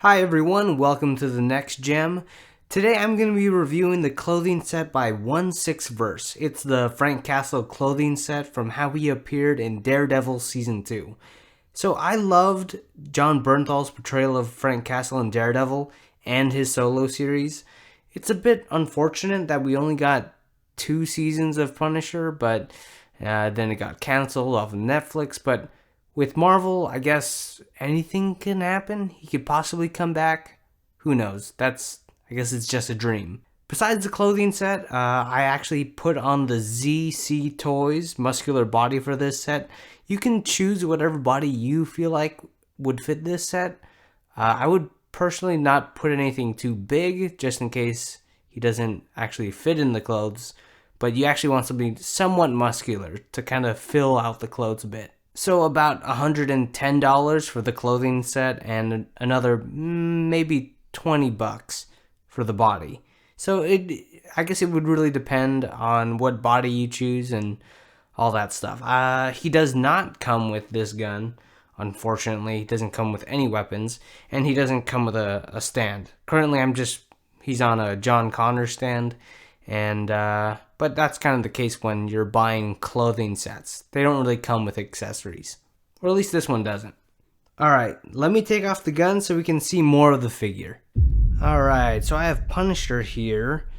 Hi everyone, welcome to the next gem. Today I'm going to be reviewing the clothing set by OneSix-Verse. It's the Frank Castle clothing set from how he appeared in Daredevil Season 2. So I loved John Bernthal's portrayal of Frank Castle in Daredevil and his solo series. It's a bit unfortunate that we only got 2 seasons of Punisher, but then it got canceled off of Netflix, but with Marvel, I guess anything can happen. He could possibly come back. Who knows? I guess it's just a dream. Besides the clothing set, I actually put on the ZC Toys muscular body for this set. You can choose whatever body you feel like would fit this set. I would personally not put anything too big, just in case he doesn't actually fit in the clothes. But you actually want something somewhat muscular to kind of fill out the clothes a bit. So about $110 for the clothing set and another maybe $20 for the body. So I guess it would really depend on what body you choose and all that stuff. He does not come with this gun, unfortunately. He doesn't come with any weapons, and he doesn't come with a stand. Currently, he's on a John Connor stand, and but that's kind of the case when you're buying clothing sets. They don't really come with accessories, or at least this one doesn't. Alright, let me take off the gun so we can see more of the figure. Alright, so I have Punisher here,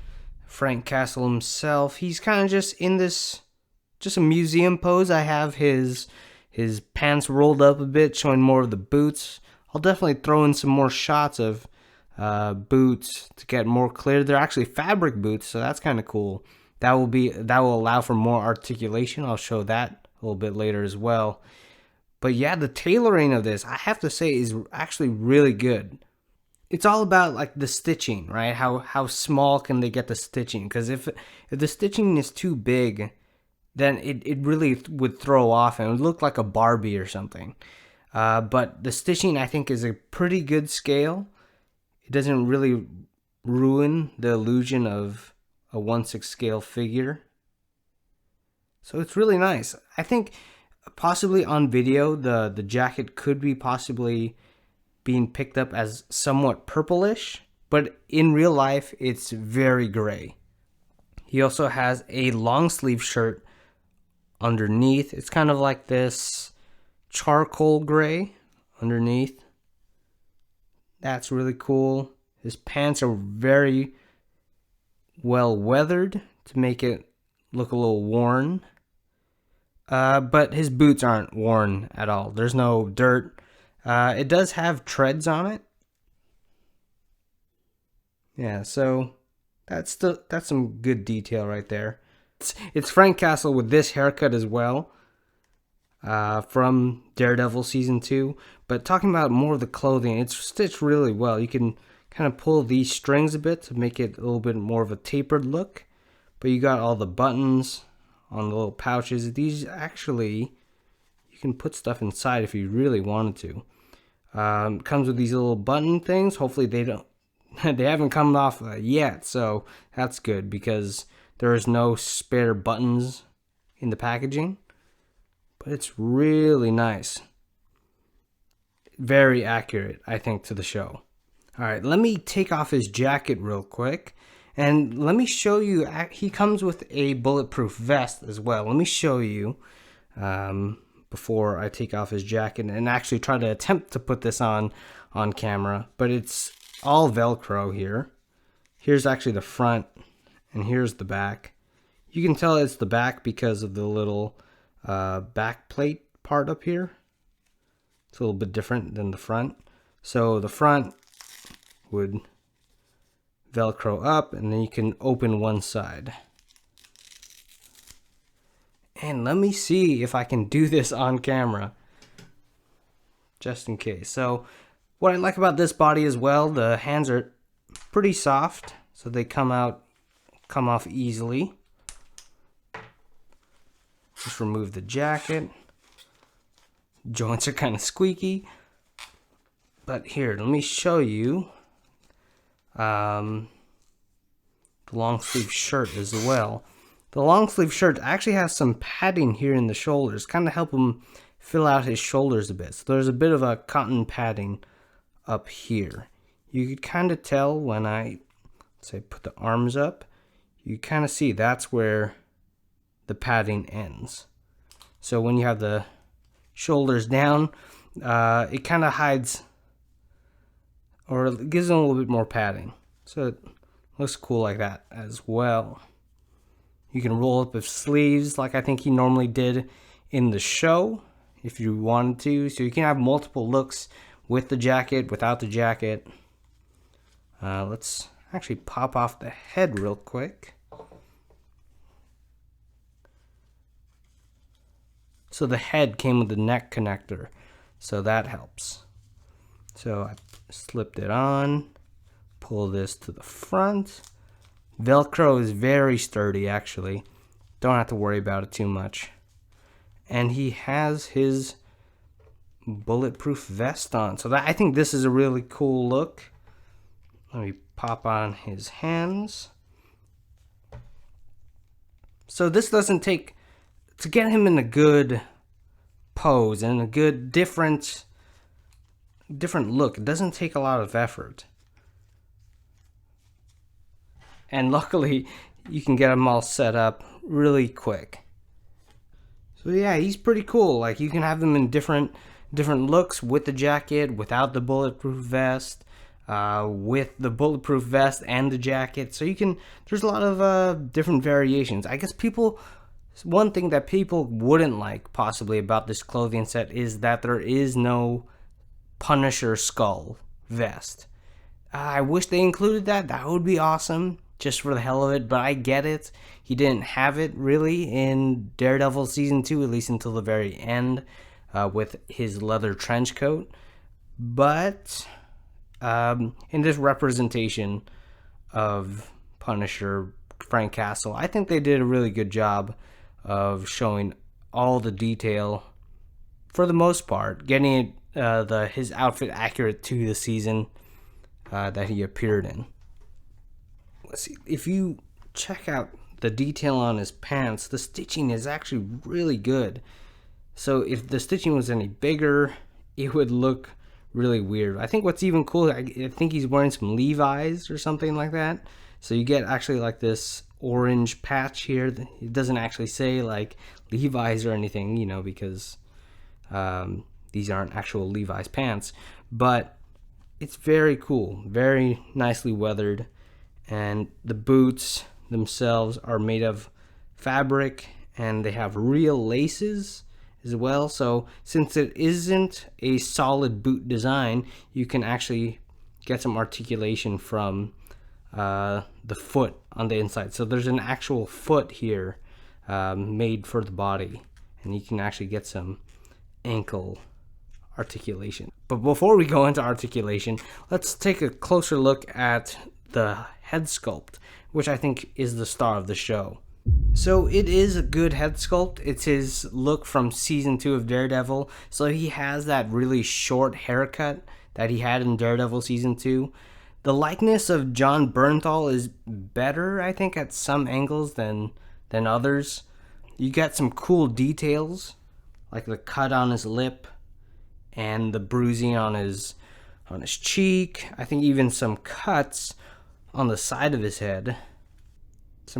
Frank Castle himself. He's kind of just in this, just a museum pose. I have his pants rolled up a bit, showing more of the boots. I'll definitely throw in some more shots of boots to get more clear. They're actually fabric boots, so that's kind of cool. That will allow for more articulation. I'll show that a little bit later as well. But yeah, the tailoring of this, I have to say, is actually really good. It's all about like the stitching, right? How small can they get the stitching? Because if the stitching is too big, then it really would throw off and it would look like a Barbie or something. But the stitching, I think, is a pretty good scale. It doesn't really ruin the illusion of a 1/6 scale figure. So it's really nice. I think possibly on video, the jacket could be possibly being picked up as somewhat purplish, but in real life, it's very gray. He also has a long sleeve shirt underneath. It's kind of like this charcoal gray underneath. That's really cool. His pants are very well weathered to make it look a little worn. But his boots aren't worn at all. There's no dirt. It does have treads on it. Yeah, so that's some good detail right there. It's Frank Castle with this haircut as well. From Daredevil Season 2. But talking about more of the clothing, it's stitched really well. You can kind of pull these strings a bit to make it a little bit more of a tapered look. But you got all the buttons on the little pouches. These actually, you can put stuff inside if you really wanted to. Comes with these little button things. Hopefully they haven't come off yet. So that's good because there is no spare buttons in the packaging. But it's really nice. Very accurate, I think, to the show. Alright, let me take off his jacket real quick. And let me show you, he comes with a bulletproof vest as well. Let me show you before I take off his jacket and actually try to attempt to put this on camera. But it's all Velcro here. Here's actually the front and here's the back. You can tell it's the back because of the little back plate part up here. It's a little bit different than the front. So the front would Velcro up and then you can open one side. And let me see if I can do this on camera, just in case. So what I like about this body as well, the hands are pretty soft, so they come off easily. Just remove the jacket. Joints are kind of squeaky. But here, let me show you the long sleeve shirt as well. The long sleeve shirt actually has some padding here in the shoulders, kind of help him fill out his shoulders a bit. So there's a bit of a cotton padding up here. you could kind of tell when I, say, put the arms up, you kind of see that's where the padding ends. So when you have the shoulders down, it kind of hides, or it gives them a little bit more padding. So it looks cool like that as well. You can roll up his sleeves like I think he normally did in the show if you wanted to. So you can have multiple looks with the jacket, without the jacket. Let's actually pop off the head real quick. So the head came with the neck connector, so that helps. So I slipped it on, pull this to the front. Velcro is very sturdy actually. Don't have to worry about it too much. And he has his bulletproof vest on. So that, I think this is a really cool look. Let me pop on his hands. So this doesn't take, to get him in a good pose and a good different look, it doesn't take a lot of effort. And luckily you can get him all set up really quick. So yeah, he's pretty cool. Like, you can have them in different looks, with the jacket, without the bulletproof vest, with the bulletproof vest and the jacket. So you can, there's a lot of different variations. I guess one thing that people wouldn't like possibly about this clothing set is that there is no Punisher skull vest. I wish they included that. That would be awesome, just for the hell of it, but I get it. He didn't have it really in Daredevil season 2, at least until the very end, with his leather trench coat. But in this representation of Punisher, Frank Castle, I think they did a really good job of showing all the detail, for the most part, getting his outfit accurate to the season that he appeared in. Let's see, if you check out the detail on his pants, the stitching is actually really good. So if the stitching was any bigger, it would look really weird. I think what's even cooler, I think he's wearing some Levi's or something like that. So you get actually like this orange patch here. It doesn't actually say like Levi's or anything, you know, because these aren't actual Levi's pants. But it's very cool, very nicely weathered. And the boots themselves are made of fabric, and they have real laces as well. So since it isn't a solid boot design, you can actually get some articulation from the foot on the inside. So there's an actual foot here made for the body, and you can actually get some ankle articulation. But before we go into articulation, let's take a closer look at the head sculpt, which I think is the star of the show. So it is a good head sculpt. It's his look from season 2 of Daredevil. So he has that really short haircut that he had in Daredevil season 2. The likeness of Jon Bernthal is better, I think, at some angles than others. You get some cool details, like the cut on his lip and the bruising on his cheek. I think even some cuts on the side of his head. So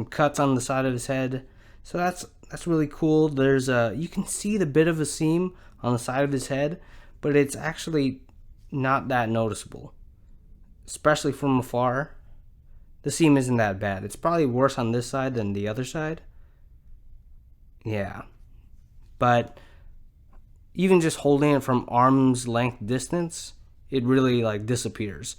that's really cool. There's you can see the bit of a seam on the side of his head, but it's actually not that noticeable, especially from afar. The seam isn't that bad. It's probably worse on this side than the other side. Yeah, but even just holding it from arm's length distance, it really like disappears.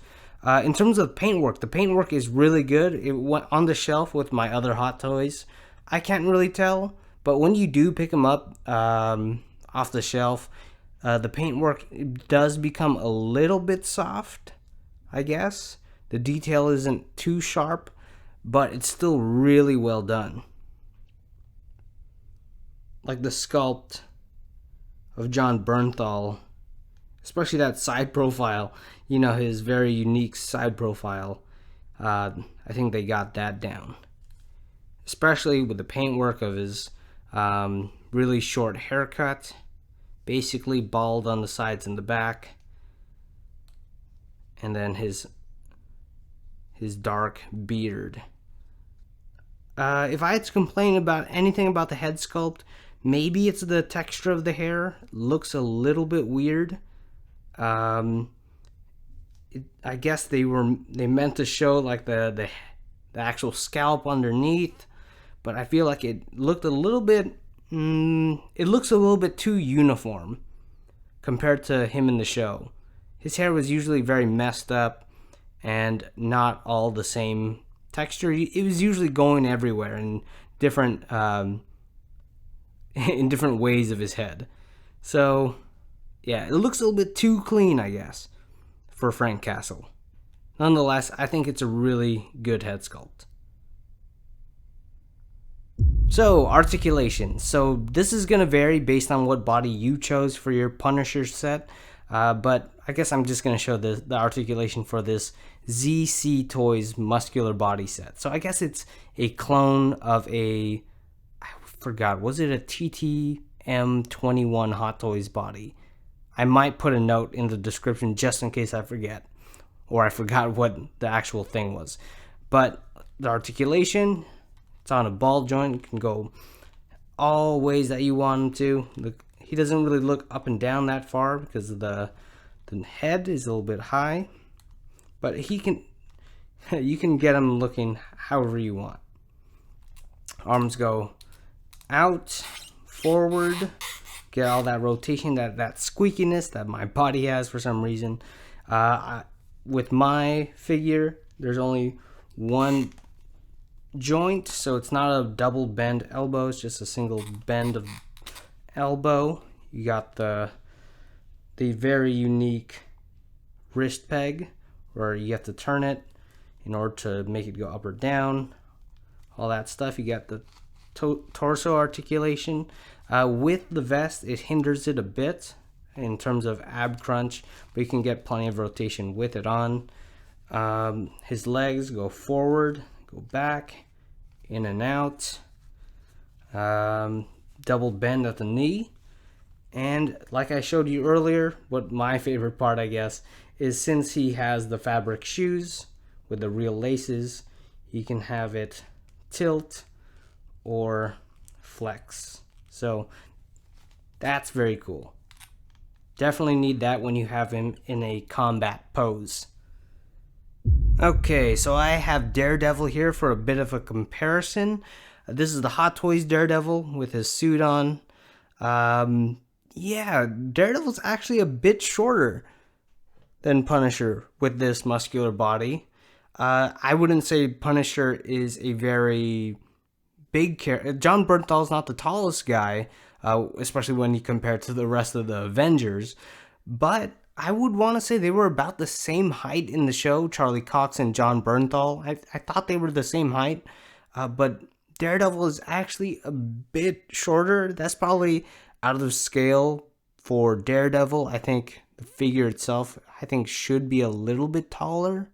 In terms of paintwork, the paintwork is really good. It went on the shelf with my other Hot Toys. I can't really tell, but when you do pick them up off the shelf, the paintwork does become a little bit soft, I guess. The detail isn't too sharp, but it's still really well done. Like the sculpt of Jon Bernthal, especially that side profile, you know, his very unique side profile. I think they got that down, especially with the paintwork of his really short haircut, basically bald on the sides and the back, and then his his dark beard. If I had to complain about anything about the head sculpt, maybe it's the texture of the hair. Looks a little bit weird. I guess they meant to show like the actual scalp underneath, but I feel like it looked a little bit. It looks a little bit too uniform compared to him in the show. His hair was usually very messed up and not all the same texture. It was usually going everywhere in different in different ways of his head. So yeah, it looks a little bit too clean, I guess, for Frank Castle. Nonetheless, I think it's a really good head sculpt. So, articulation. So, this is going to vary based on what body you chose for your Punisher set. But I guess I'm just going to show the articulation for this ZC Toys muscular body set. So, I guess it's a clone of I forgot, was it a TTM21 Hot Toys body? I might put a note in the description just in case I forget, or I forgot what the actual thing was. But the articulation, it's on a ball joint. It can go all ways that you want him to. He doesn't really look up and down that far because the head is a little bit high, but he can you can get him looking however you want. Arms go out, forward, get all that rotation, that squeakiness that my body has for some reason. With my figure, there's only one joint, so it's not a double bend elbow, it's just a single bend of elbow. You got the very unique wrist peg where you have to turn it in order to make it go up or down, all that stuff. You got the torso articulation. With the vest, it hinders it a bit in terms of ab crunch, but you can get plenty of rotation with it on. His legs go forward, go back, in and out, double bend at the knee. And like I showed you earlier, what my favorite part, I guess, is since he has the fabric shoes with the real laces, he can have it tilt or flex. So that's very cool. Definitely need that when you have him in a combat pose. Okay, so I have Daredevil here for a bit of a comparison. This is the Hot Toys Daredevil with his suit on. Yeah, Daredevil's actually a bit shorter than Punisher with this muscular body. I wouldn't say Punisher is a very big character. John Bernthal's not the tallest guy, especially when you compare it to the rest of the Avengers. But I would want to say they were about the same height in the show, Charlie Cox and John Bernthal. I thought they were the same height, but Daredevil is actually a bit shorter. That's probably out of scale for Daredevil. I think the figure itself, I think, should be a little bit taller.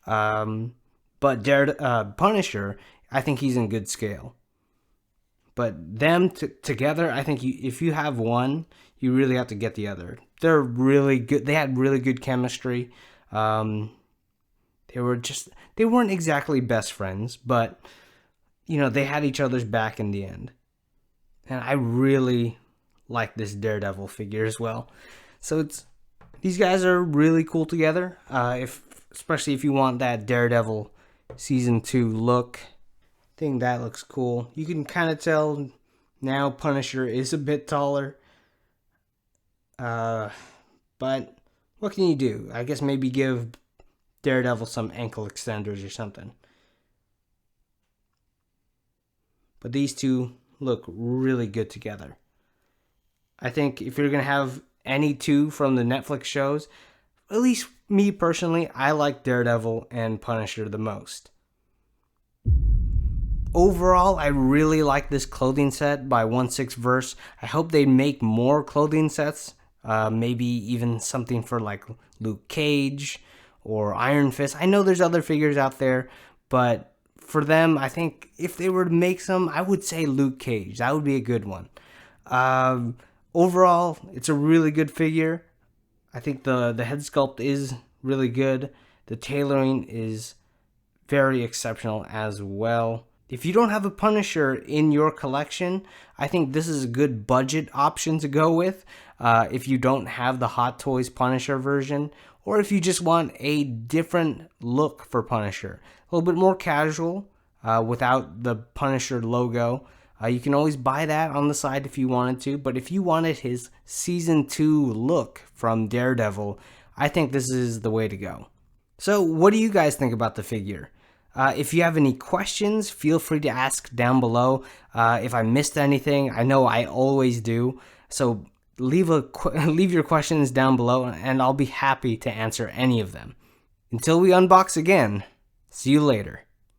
But Punisher, I think he's in good scale. But them together, I think if you have one, you really have to get the other. They're really good. They had really good chemistry. They weren't exactly best friends, but they had each other's back in the end. And I really like this Daredevil figure as well. So these guys are really cool together. Especially if you want that Daredevil season 2 look. I think that looks cool. You can kind of tell now Punisher is a bit taller. But what can you do? I guess maybe give Daredevil some ankle extenders or something. But these two look really good together. I think if you're going to have any two from the Netflix shows, at least me personally, I like Daredevil and Punisher the most. Overall, I really like this clothing set by OneSix-Verse. I hope they make more clothing sets. Maybe even something for like Luke Cage or Iron Fist. I know there's other figures out there, but for them, I think if they were to make some, I would say Luke Cage. That would be a good one. Overall, it's a really good figure. I think the head sculpt is really good. The tailoring is very exceptional as well. If you don't have a Punisher in your collection, I think this is a good budget option to go with. If you don't have the Hot Toys Punisher version, or if you just want a different look for Punisher, a little bit more casual, without the Punisher logo. You can always buy that on the side if you wanted to, but if you wanted his Season 2 look from Daredevil, I think this is the way to go. So what do you guys think about the figure? If you have any questions, feel free to ask down below. If I missed anything, I know I always do, so leave your questions down below and I'll be happy to answer any of them. Until we unbox again, see you later.